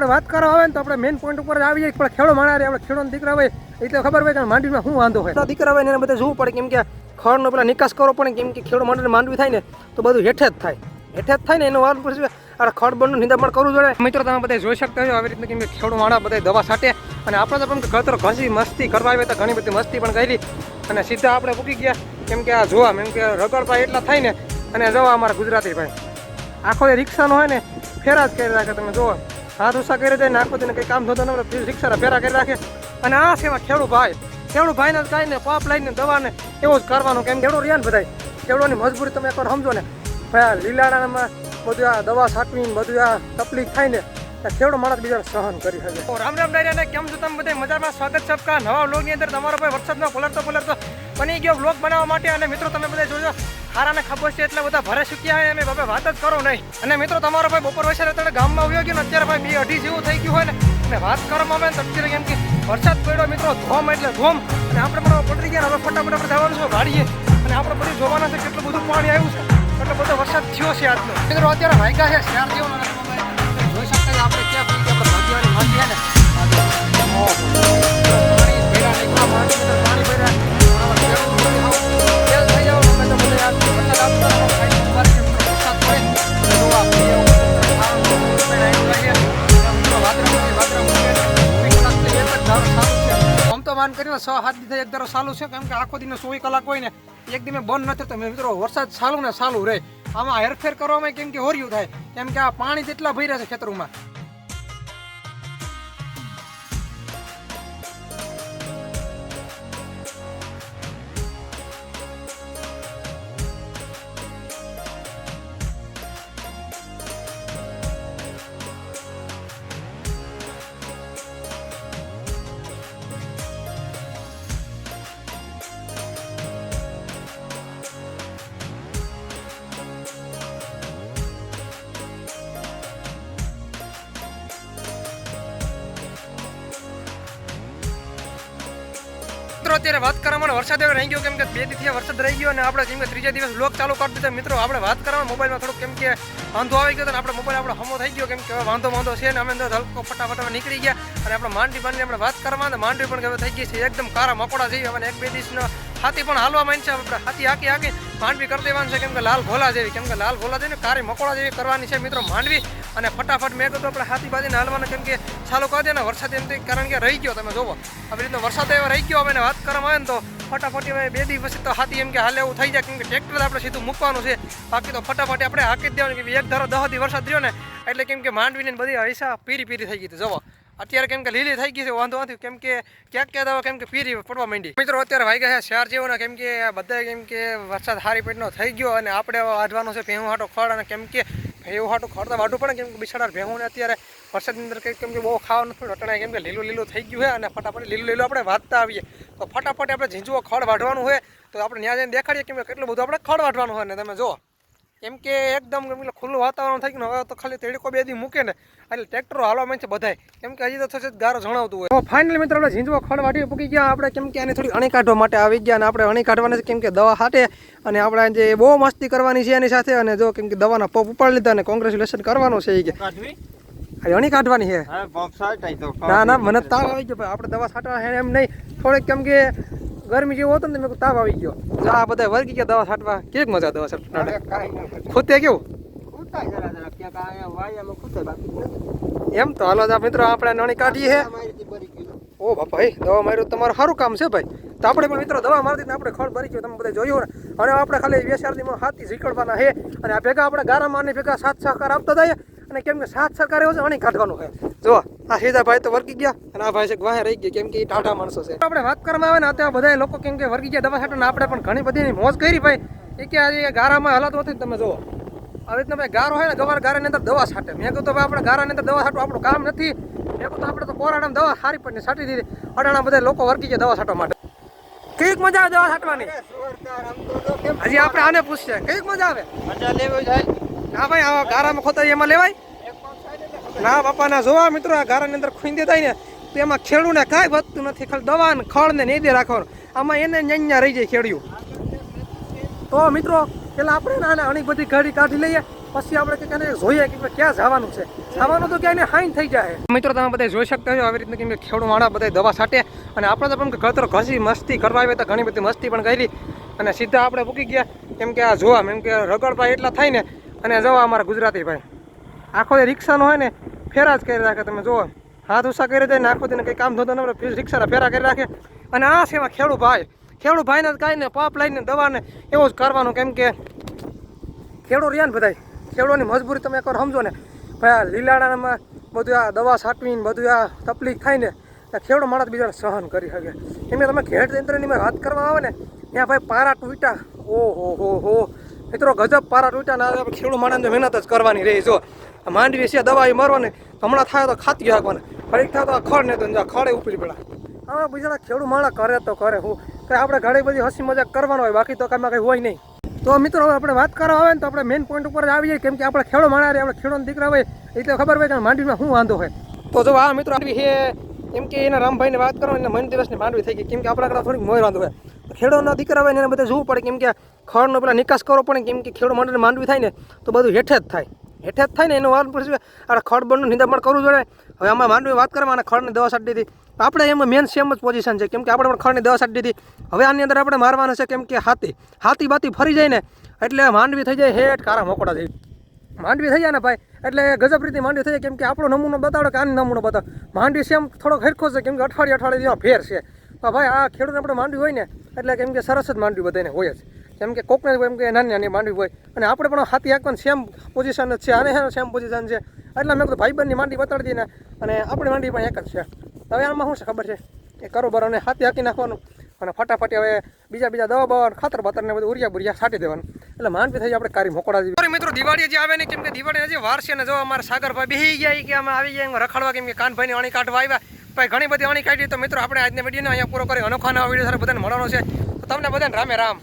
આપણે વાત કરવા આવે ને તો આપણે મેઇન પોઈન્ટ ઉપર આવી જાય, પણ ખેડો માણા આપણે ખેડૂતના દીકરા હોય એટલે ખબર હોય કે માંડવીમાં શું વાંધો હોય. દીકરા હોય ને એને બધે જોવું પડે, કેમ કે ખડનો પેલા નિકાસ કરવો પડે, કેમ કે ખેડૂત માટે માંડવી થાય ને તો બધું હેઠે જ થાય ને એનો વાર પછી આ ખડ બનનું નિંદામણ કરવું જોઈએ. મિત્રો તમે બધા જોઈ શકતા હોય આવી રીતના, કેમ કે ખેડૂત માણા બધા દવા છાંટે અને આપણે તો પણ ગતર ઘસી મસ્તી કરવા આવે તો ઘણી બધી મસ્તી પણ કરી અને સીધા આપણે પૂકી ગયા, કેમ કે આ જોવા એમ કે રગડતા એટલા થાય ને. અને જોવા અમારા ગુજરાતી ભાઈ આખો રિક્ષાનો હોય ને ફેરા જ કરી રાખે. તમે જોવો હાથ ઉષા કરી જાય ને આખો તેને કંઈ કામ થતો ને રિક્ષાના ફેરા કરી રાખે. અને આ છે એમાં ખેડૂત ભાઈને કાંઈ ને પાપ લઈને દવાને એવું જ કરવાનું, કેમ ખેડૂત રહ્યા ને બધા ખેડૂતની મજબૂરી તમે એકવાર સમજો ને ભાઈ. લીલાડામાં બધું આ દવા છાંટવી બધું આ તકલીફ થાય ને ખેડૂત માણસ બીજા સહન કરી શકે. રામ રામ ડાયરા, કેમ છો તમે બધા મજામાં? સ્વાગત છે આપકા નવા વ્લોગની અંદર. તમારો ભાઈ વરસાદમાં પલરતો બની ગયો વ્લોગ બનાવવા માટે. અને મિત્રો તમે બધા જોજો હારાને ખબર છે એટલે બધા ભરે ચૂક્યા હોય અને બાપા વાત જ કરો નહીં. અને મિત્રો તમારો ભાઈ બપોર વચ્ચે અત્યારે ગામમાં આવ્યો ગયો ને અત્યારે ભાઈ 2-2:30 જેવું થઈ ગયું હોય ને અને વાત કરવામાં આવે ને અત્યારે કેમ કે વરસાદ પડ્યો મિત્રો ધોમ એટલે ધોમ. અને આપણે પણ પડી ગયા હવે ફટાફટ આપણે જવાનું છે વાડીએ અને આપણે બધું જોવાના છે કેટલું બધું પાણી આવ્યું છે, એટલો બધો વરસાદ થયો છે આજનો. મિત્રો અત્યારે વાગ્યા છે 4 જેવો જોઈ શકતા આપણે ક્યાં પડી ગયા ભાગીવાની માંડી ને આમ તો માન કરીને 6-7 દિવસ એક ધારો ચાલુ છે, કેમ કે આખો દિન 24 કલાક હોય ને એક દિને બંધ નથી થતો. મિત્રો વરસાદ ચાલુ ને ચાલુ રહે, આમાં હેરફેર કરવામાં કેમ કે હોર્યું થાય, કેમ કે આ પાણી જેટલા ભર્યા છે ખેતરોમાં. અત્યારે વાત કરવામાં વરસાદ એવો રહી ગયો, કેમ કે 2 દિવસથી વરસાદ રહી ગયો અને આપણે કેમ કે 3જા દિવસ વ્લોગ ચાલુ કરી દીધા. મિત્રો આપણે વાત કરવામાં મોબાઈલમાં થોડુંક કેમ કે વાંધો આવી ગયો અને આપણે મોબાઈલ આપણો હમો થઈ ગયો, કેમ કે હવે વાંધો છે ને અમે અંદર હલકો ફટાફટ નીકળી ગયા. અને આપણે માંડવી આપણે વાત કરવામાં માંડવી પણ હવે થઈ ગઈ છે એકદમ કારા મકોડા જેવી. અને 1-2 દિવસનો હાથી પણ હાલવા માંડ છે, આપણે હાથી હાકી માંડવી કરી દેવાની છે, કેમ કે લાલ ભોલા જેવી, કેમ કે લાલ ભોલા જેવી કારી મકોડા જેવી કરવાની છે મિત્રો માંડવી. અને ફટાફટ મેં કીધું આપણે હાથી બાજીને હાલવાના, કેમ કે ચાલુ કરી દે ને વરસાદ એમ કારણ કે રહી ગયો. તમે જોવો આવી રીતનો વરસાદ એવો રહી ગયો. હવે વાત કરવામાં આવે ને તો ફટાફટ હવે 2 દિવસ પછી તો હાથી એમ કે હાલે એવું થઈ જાય, કેમ કે ટ્રેક્ટર આપણે સીધું મૂકવાનું છે, બાકી તો ફટાફટ આપણે હાકી જ દેવાનું. કે એક ધારો 10 દી વરસાદ રહ્યો ને એટલે કેમ કે માંડવીને બધી હૈસા પીરી થઈ ગઈ. જોવો અત્યારે કેમ કે લીલી થઈ ગઈ છે, વાંધો નથી, કેમ કે ક્યાંક દવા કેમ કે પીરી પડવા માંડી. મિત્રો અત્યારે વાગ્યા છે 4 જેવો ને, કેમ કે બધા કેમ કે વરસાદ હારી પેટનો થઈ ગયો અને આપણે વાઢવાનું છે ભેહું હાટો ખડ. અને કેમ કે ભેહું હાટું ખડ તો વાઢવું પડે, કેમ કે બિસાડા ભેહુંને અત્યારે વરસાદની અંદર કંઈક કેમ કે બહુ ખાવાનું નથી અટણાય, કેમ કે લીલું થઈ ગયું છે. અને ફટાફટ લીલું આપણે વાઢતા આવીએ તો ફટાફટ આપણે ઝીંઝુઓ ખડ વાઢવાનું હોય તો આપણે ત્યાં જઈને દેખાડીએ કેમ કે કેટલું બધું આપણે ખડ વાઢવાનું હોય. ને તમે જો કેમ કે એકદમ ખુલ્લું વાતાવરણ થઈ ગયું. હવે તો ખાલી તેડકો 2 દી મૂકે ને એટલે ટ્રેક્ટરો હાલવા માંડે છે બધાય, કેમ કે હજી તો થશે ગારો જણાવતું હોય. તો ફાઇનલી મિત્રો આપણે ઝીંઝવા ખડ વાટી પૂકી ગયા આપણે, કેમ કે આને થોડી અણી કાઢવા માટે આવી ગયા. અને આપણે અણી કાઢવાની છે, કેમ કે દવા હાટે અને આપણે જે બહુ મસ્તી કરવાની છે એની સાથે. અને જો કેમ કે દવાના પંપ ઉપાડી લીધા અને કોંગ્રેચ્યુલેશન કરવાનું છે એ કે અણી કાઢવાની છે. ના મને તાવ આવી ગયો ભાઈ, આપણે દવા છાંટવા એમ નહીં થોડીક, કેમ કે ગરમી જેવું હતું ને મેં તાવ આવી ગયો. આ બધા વર્ગી ગયા દવા છાંટવા, કેક મજા દવા છાંટવા ખૂતે કેવું એમ તો હાલો મિત્રો આપણે નણી કાઢીએ. ઓ ભાઈ દવા માર્યું તમારું સારું કામ છે ભાઈ. તો આપણે પણ મિત્રો દવા મારી દીધી આપણે ખડ ભરી ગયો, તમે બધા જોયું ને. હવે આપણે ખાલી 2-4 દીમાં હાથી ઝીકડવાના છે અને આ ભેગા આપણે ગારામાં ભેગા સાથ સહકાર આપતા જઈએ. અને કેમ કે સાથ સરકાર એવો છે અણી કાઢવાનું છે. જો આ સીધા ભાઈ તો વર્ગી ગયા અને આ ભાઈ છે વાહે રહી ગયા, કેમ કે એ ટાઢા માણસો છે. આપણે વાત કરવામાં આવે ને અત્યારે બધા લોકો કેમ કે વર્ગી ગયા દવા છાંટો. આપણે પણ ઘણી બધી મોજ કરી ભાઈ, એ કે આજે ગારામાં હલાતું હતું. તમે જુઓ આવી રીતના ભાઈ ગારો હોય ને ગવાર ગારાની અંદર દવા છાંટે. મેં કહ્યું ભાઈ આપણે ગારાની અંદર દવા છાંટવું આપણું કામ નથી. મેં કહ્યું આપણે તો કોરાડામાં દવા સારી પડે છાંટી દીધી. અડાણા બધા લોકો વર્ગી ગયા દવા છાંટવા માટે. કઈક મજા આવે દવા છાંટવાની? હજી આપણે આને પૂછશે કઈક મજા આવે? મજા લેવી જાય ના ભાઈ, આવા ગારામાં ખોતાઈ એમાં લેવાય ના બાપા ના. જોવા મિત્રો આ ગારાની અંદર ખૂંદી થાય ને તો એમાં ખેડૂને કાંઈ વધતું નથી, ખાલી દવા ને ખડ ને નહીં દે રાખવાનું. આમાં એને ન્યા રહી જાય ખેડ્યું. તો મિત્રો પેલા આપણે નાના અણી બધી ગાડી કાઢી લઈએ પછી આપણે કંઈક એને જોઈએ કે ક્યાં જવાનું છે. જવાનું તો ક્યાંય હાઈન થઈ જાય. મિત્રો તમે બધા જોઈ શકતા છો આવી રીતના કેમ કે ખેડૂત બધા દવા છાંટે અને આપણે તો પણ કળતર ઘસી મસ્તી કરવા આવ્યા તો ઘણી બધી મસ્તી પણ કરી અને સીધા આપણે પૂકી ગયા કેમ કે આ જોવા એમ કે રગડભાઈ એટલા થાય ને અને જવા અમારા ગુજરાતી ભાઈ આખો રિક્ષાનો હોય ને ફેરા જ કરી રાખે. તમે જુઓ હાથ ઉષા કરી દે ને આખો દિન કંઈ કામ ધંધો ન રિક્ષાના ફેરા કરી રાખે. અને આ છે એમાં ખેડૂત ભાઈને કાંઈ ને પાપ લઈને દવાને એવું જ કરવાનું કેમ કે ખેડૂત રહ્યા ને બધા ખેડૂતની મજબૂરી તમે એકવાર સમજો ને ભાઈ આ લીલાડામાં બધું આ દવા છાંટવીને બધું આ તકલીફ થાય ને ખેડૂત માણસ બીજાને સહન કરી શકે. એમ કે તમે ઘેડ યંત્રની વાત કરવા આવે ને ત્યાં ભાઈ પારા તૂટ્યા ઓહો મિત્રો ગજબ પારા તૂટ્યા ના ખેડૂત માણસને મહેનત જ કરવાની રહી. જો માંડવી છે દવા એ મરવાની હમણાં થાય તો ખાતી રાખવાને ફરીક થાય તો ખડ ને તો ખડે ઉપરી પેલા હવે બીજા ખેડૂત માણસ કરે તો કરે હું કે આપણે ઘણી બધી હસી મજાક કરવાનો હોય બાકી તો કાંઈ કંઈ હોય નહીં. તો મિત્રો હવે આપણે વાત કરવા આવે ને તો આપણે મેઇન પોઈન્ટ ઉપર જ આવીએ કેમ કે આપણે ખેડૂત માણસ આપણે ખેડૂત દીકરા હોય એટલે ખબર હોય કે માંડવીમાં શું વાંધો હોય. તો જો આ મિત્રો આવી છે એમ કે એના રામભાઈને વાત કરો એટલે મહિના દિવસની માંડવી થઈ ગઈ કેમ કે આપણા આગળ થોડીક મોય વાંધો હોય. ખેડૂતના દીકરા હોય ને એને બધે જોવું પડે કેમ કે ખડનો પેલા નિકાસ કરવો પડે કેમ કે ખેડૂત માટે માંડવી થાય ને તો બધું હેઠે જ થાય ને એનું વાત પછી આ ખડ બળનું નિંદામણ કરવું જોઈએ. હવે આમાં માંડવી વાત કરવા અને ખડની દવા છાંટી દીધી આપણે એમાં મેન સેમ જ પોઝિશન છે કેમ કે આપણે પણ ખડની દવા છાંટી દીધી. હવે આની અંદર આપણે મારવાના છે કેમ કે હાથી બાતી ફરી જાય ને એટલે માંડવી થઈ જાય હેઠ કારા મોકળા થઈ માંડવી થઈ જાય ને ભાઈ એટલે ગજબ રીતે માંડવી થઈ જાય કેમ કે આપણો નમૂનો બતાડો કે આનો નમૂનો બતાવો માંડવી સેમ થોડોક હરખો છે કેમ કે અઠવાડિયે ફેર છે. તો ભાઈ આ ખેડૂત આપણે માંડવી હોય ને એટલે કેમ કે સરસ જ માંડવી બધાને હોય જ કેમ કે કોકને એમ કે નાની માંડવી હોય અને આપણે પણ હાથી હાંકવાની સેમ પોઝિશન જ છે અને સેમ પોઝિશન છે એટલે મેં કીધું ભાઈબંધની માંડવી બતાડી દઈએ ને અને આપણી માંડવી પણ એક જ છે. હવે આમાં શું છે ખબર છે એ કરોબર અને હાથી હાંકી નાખવાનું અને ફટાફટ હવે બીજા દવા બવા ખાતર બાતર ને બધું ઉરિયા બુરિયા છાંટી દેવાનું એટલે માંડવી થઈ આપણે કારી મોકળા જેવી. મિત્રો દિવાળી જે આવે ને કેમ કે દિવાળી હજી વાર છે ને જો અમારા સાગરભાઈ બેસી ગયા કે અમે આવી ગયા રખડવા કેમ કે કાનભાઈની અણી કાઢવા આવ્યા ભાઈ ઘણી બધી અણી કાઢી. તો મિત્રો આપણે આજના વિડીયોને અહીંયા પૂરો કરી અનોખા નવા વિડીયો સાથે બધાને મળવાનો છે. તો તમને બધાને રામે રામ.